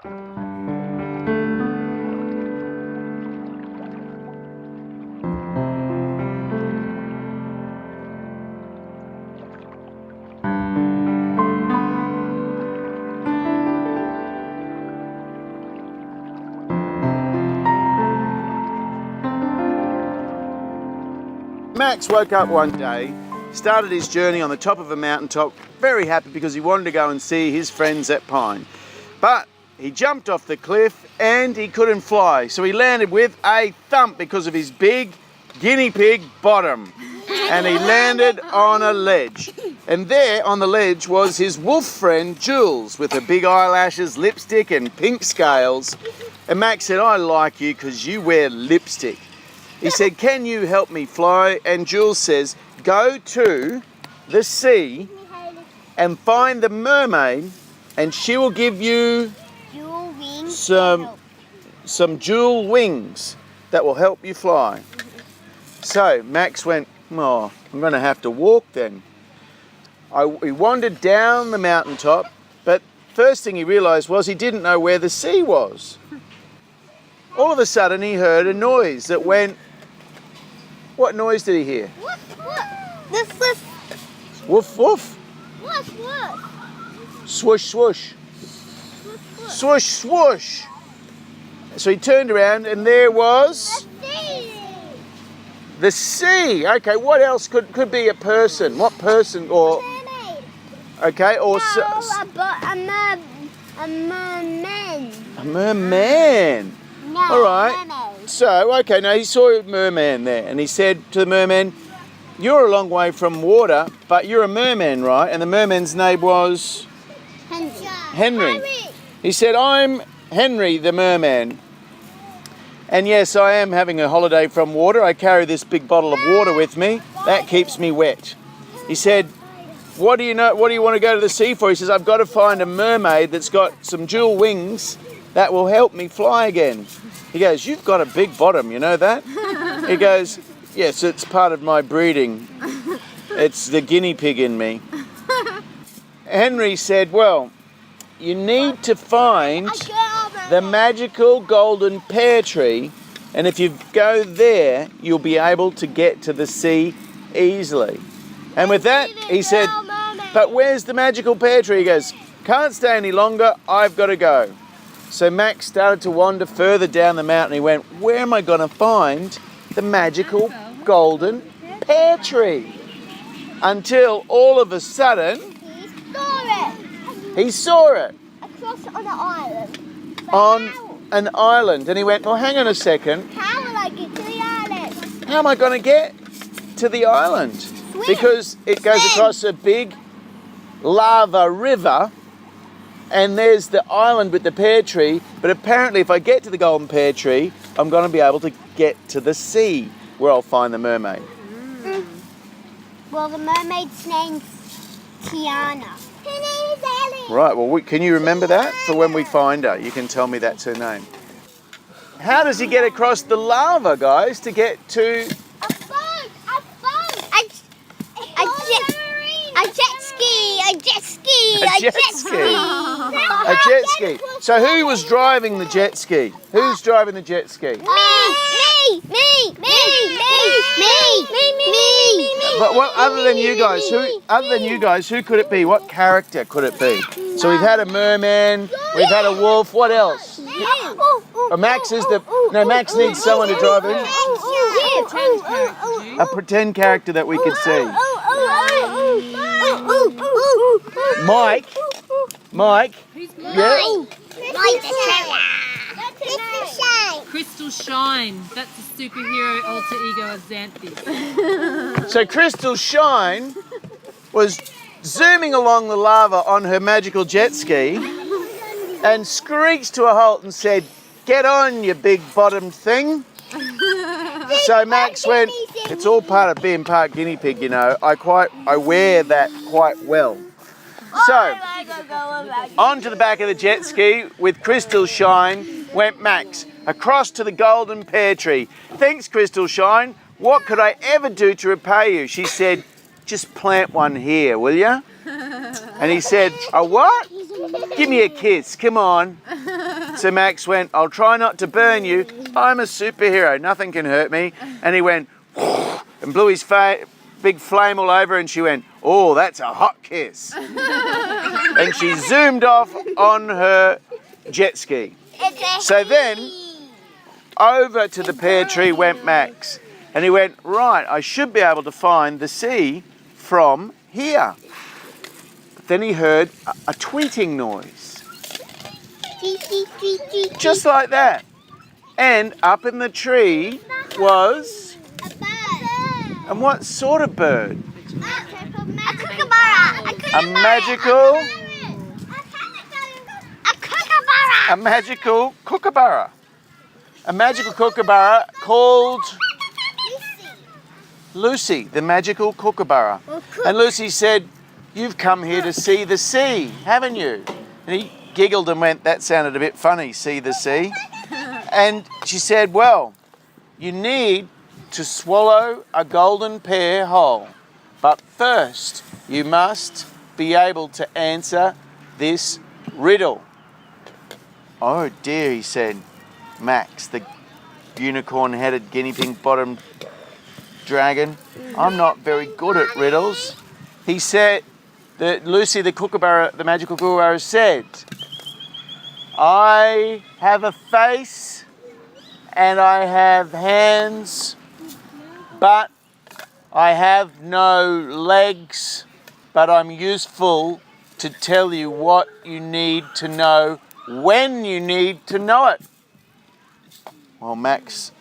Max woke up one day, started his journey on the top of a mountaintop, very happy because he wanted to go and see his friends at Pine. But he jumped off the cliff and he couldn't fly, so he landed with a thump because of his big guinea pig bottom. And he landed on a ledge. And there on the ledge was his wolf friend Jules with her big eyelashes, lipstick and pink scales. And Max said, "I like you because you wear lipstick." He said, "Can you help me fly?" And Jules says, "Go to the sea and find the mermaid and she will give you some jewel wings that will help you fly." So Max went, "Oh, I'm going to have to walk then." He wandered down the mountaintop, but first thing he realised was he didn't know where the sea was. All of a sudden he heard a noise that went... What noise did he hear? Woof, woof. Woof, woof. Woof, woof. Swoosh, swoosh. Swoosh, swoosh. So he turned around and there was... The sea. Okay, what else could be a person? What person or... Okay, or... A merman. A merman. No, All right. mermaid. So, okay, now he saw a merman there and he said to the merman, "You're a long way from water, but you're a merman, right?" And the merman's name was... Henry. He said, "I'm Henry the merman. And yes, I am having a holiday from water. I carry this big bottle of water with me. That keeps me wet." He said, What do you want to go to the sea for?" He says, "I've got to find a mermaid that's got some jewel wings that will help me fly again." He goes, "You've got a big bottom, you know that?" He goes, "Yes, it's part of my breeding. It's the guinea pig in me." Henry said, "Well, you need to find the magical golden pear tree, and if you go there, you'll be able to get to the sea easily." And with that, he said, "But where's the magical pear tree?" He goes, "Can't stay any longer, I've got to go." So Max started to wander further down the mountain. He went, "Where am I going to find the magical golden pear tree?" Until all of a sudden, he saw it Across on an island. on an island. And he went, "Well, hang on a second. How will I get to the island? How am I going to get to the island?" Swim. Because it goes Swim. across a big lava river. And there's the island with the pear tree, but apparently if I get to the golden pear tree, I'm going to be able to get to the sea where I'll find the mermaid. Well, the mermaid's name's Tiana. Her name is Ellie. Right, well, can you remember that for when we find her? You can tell me that's her name. How does he get across the lava, guys, to get to... A boat! A boat! A jet ski! A jet ski! A jet ski. A jet ski. So who was driving the jet ski? Who's driving the jet ski? Me! But what, other than you guys, who could it be? What character could it be? So we've had a merman, we've had a wolf, what else? Max is the... No, Max needs someone to drive him. A pretend character that we could see. Mike. Who's Yeah. Crystal Shine. That's the superhero alter ego of Xanthi. So Crystal Shine was zooming along the lava on her magical jet ski and screeched to a halt and said, "Get on, you big bottomed thing." So Max went, "It's all part of being part guinea pig, you know. I wear that quite well." So, onto the back of the jet ski with Crystal Shine went Max, across to the golden pear tree. "Thanks, Crystal Shine. What could I ever do to repay you?" She said, "Just plant one here, will ya?" And he said, "A what? Give me a kiss, come on." So Max went, I'll try not to burn you. I'm a superhero. Nothing can hurt me. And he went and blew his big flame all over, and she went, oh, that's a hot kiss. And she zoomed off on her jet ski. So then over to the pear tree went Max. And he went, right, I should be able to find the sea from here. But then he heard a tweeting noise. Just like that. And up in the tree was... A bird. And what sort of bird? A kookaburra. A magical... A kookaburra. A magical kookaburra. A magical kookaburra called... Lucy, the magical kookaburra. And Lucy said, you've come here to see the sea, haven't you? And he giggled and went, that sounded a bit funny, see the sea. And she said, well, you need to swallow a golden pear whole. But first, you must be able to answer this riddle. Oh dear, he said, Max, the unicorn-headed, guinea pig-bottomed dragon. I'm not very good at riddles. He said that Lucy the kookaburra, the magical kookaburra, said, I have a face and I have hands, but I have no legs, but I'm useful to tell you what you need to know when you need to know it. Well, Max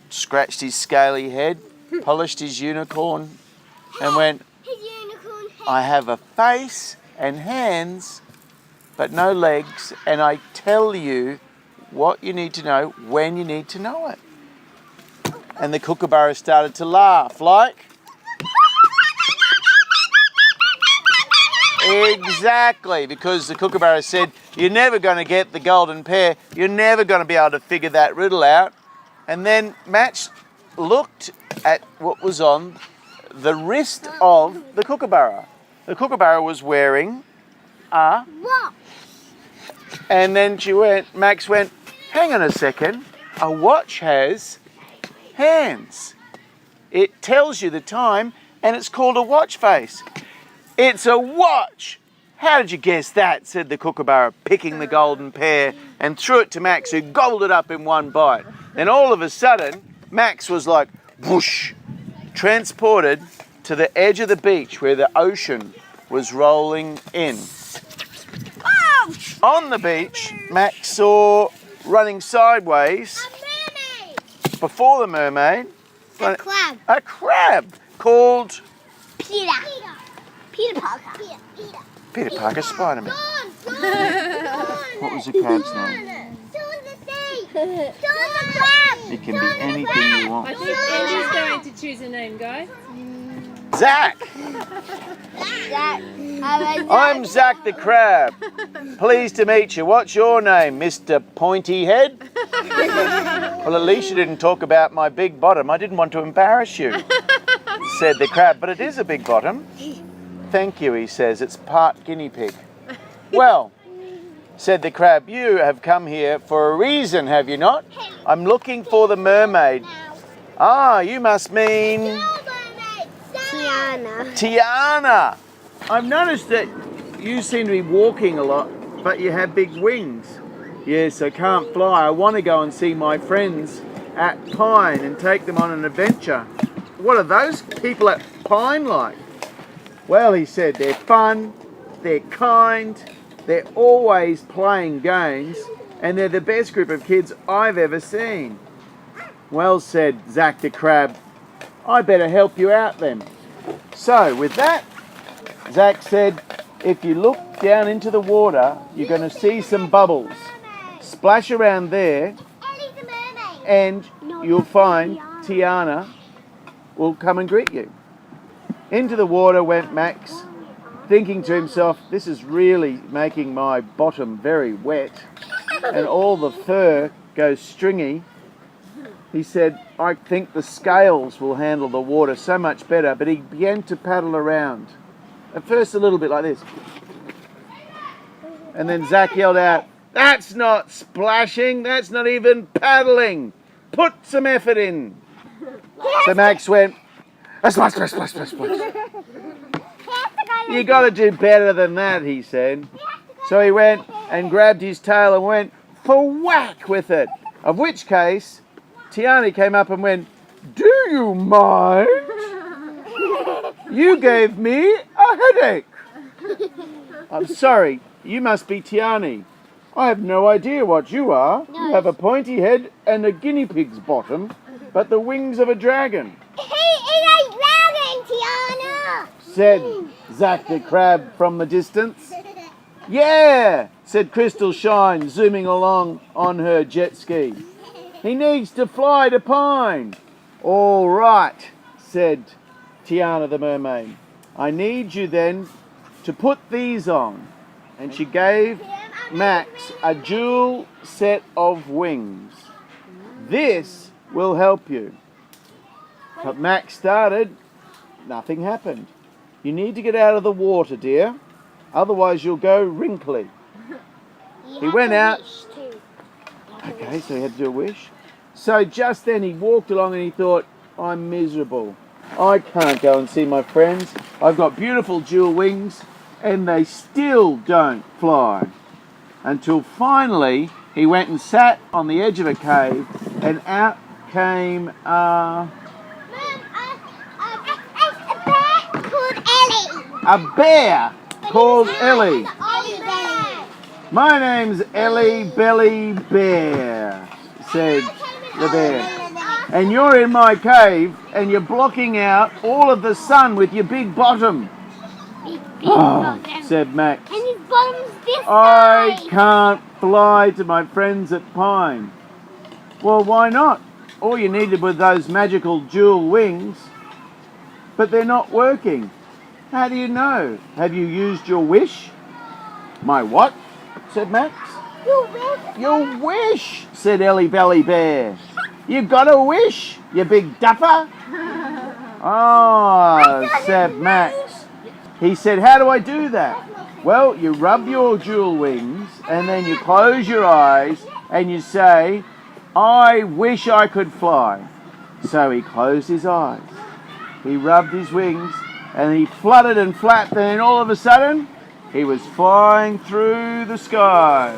scratched his scaly head, polished his unicorn, and went, I have a face and hands, but no legs, and I tell you what you need to know when you need to know it. And the kookaburra started to laugh, like... Exactly, because the kookaburra said, you're never going to get the golden pear, you're never going to be able to figure that riddle out. And then Max looked at what was on the wrist of the kookaburra. The kookaburra was wearing a... Watch. And then Max went, hang on a second, a watch has hands. It tells you the time, and it's called a watch face. It's a watch! How did you guess that? Said the kookaburra, picking the golden pear and threw it to Max, who gobbled it up in one bite. Then all of a sudden, Max was like, whoosh, transported to the edge of the beach where the ocean was rolling in. On the beach, Max saw running sideways before the mermaid A crab. a crab called Peter. Peter Parker. Peter Parker Spider-Man. What was the crab's name? It can be anything you want. I think Andrew's going to choose a name, guys. Zach! I'm Zach the Crab. Pleased to meet you. What's your name, Mr. Pointy Head? Well, at least you didn't talk about my big bottom. I didn't want to embarrass you, said the crab, but it is a big bottom. Thank you, he says. It's part guinea pig. Well, said the crab, you have come here for a reason, have you not? I'm looking for the mermaid. Ah, you must mean... Tiana. Tiana! I've noticed that you seem to be walking a lot, but you have big wings. Yes, I can't fly. I want to go and see my friends at Pine and take them on an adventure. What are those people at Pine like? Well, he said, they're fun, they're kind, they're always playing games, and they're the best group of kids I've ever seen. Well, said Zach the Crab, I better help you out then. So, with that, Zach said, if you look down into the water, you're going to see some bubbles. Splash around there, and you'll find Tiana will come and greet you. Into the water went Max, thinking to himself, this is really making my bottom very wet, and all the fur goes stringy. He said, I think the scales will handle the water so much better, but he began to paddle around. At first a little bit like this. And then Zach yelled out, That's not splashing. That's not even paddling. Put some effort in. So Max went, splash, splash, splash, splash, splash. You got to do better than that, he said. So he went and grabbed his tail and went for whack with it. Of which case, Tiani came up and went, do you mind? You gave me a headache. I'm sorry, you must be Tiani. I have no idea what you are. You have a pointy head and a guinea pig's bottom, but the wings of a dragon. He is a dragon, Tiana. Said Zach the crab from the distance. Yeah, said Crystal Shine, zooming along on her jet ski. He needs to fly to Pine. All right, said Tiana the mermaid. I need you then to put these on. And she gave Max a dual set of wings. This will help you. But Max started, nothing happened. You need to get out of the water, dear. Otherwise you'll go wrinkly. He went out. Okay, so he had to do a wish. So just then he walked along and he thought, I'm miserable. I can't go and see my friends. I've got beautiful dual wings and they still don't fly. Until finally he went and sat on the edge of a cave and out came a bear called Ellie. My name's Ellie Belly Bear, said the bear. And you're in my cave and you're blocking out all of the sun with your big bottom. Oh, said Max. And his bottom's this I size. can't fly to my friends at Pine. Well, why not? All you needed were those magical dual wings, but they're not working. How do you know? Have you used your wish? My what? Said Max. Your wish, said Ellie Belly Bear. You've got a wish, you big duffer. Oh, said Max. He said, how do I do that? Well, you rub your dual wings and then you close your eyes and you say, I wish I could fly. So he closed his eyes. He rubbed his wings and he fluttered and flapped, and then all of a sudden he was flying through the sky.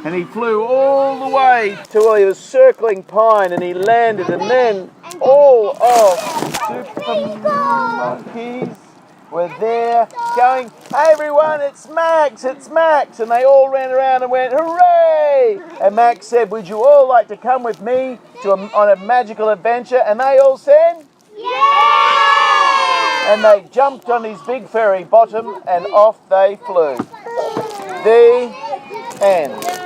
And he flew all the way till he was circling Pine and he landed, and then all of Super Monkeys were there going, hey everyone, it's Max, it's Max. And they all ran around and went, hooray! And Max said, would you all like to come with me on a magical adventure? And they all said, yeah! And they jumped on his big fairy bottom and off they flew. The end.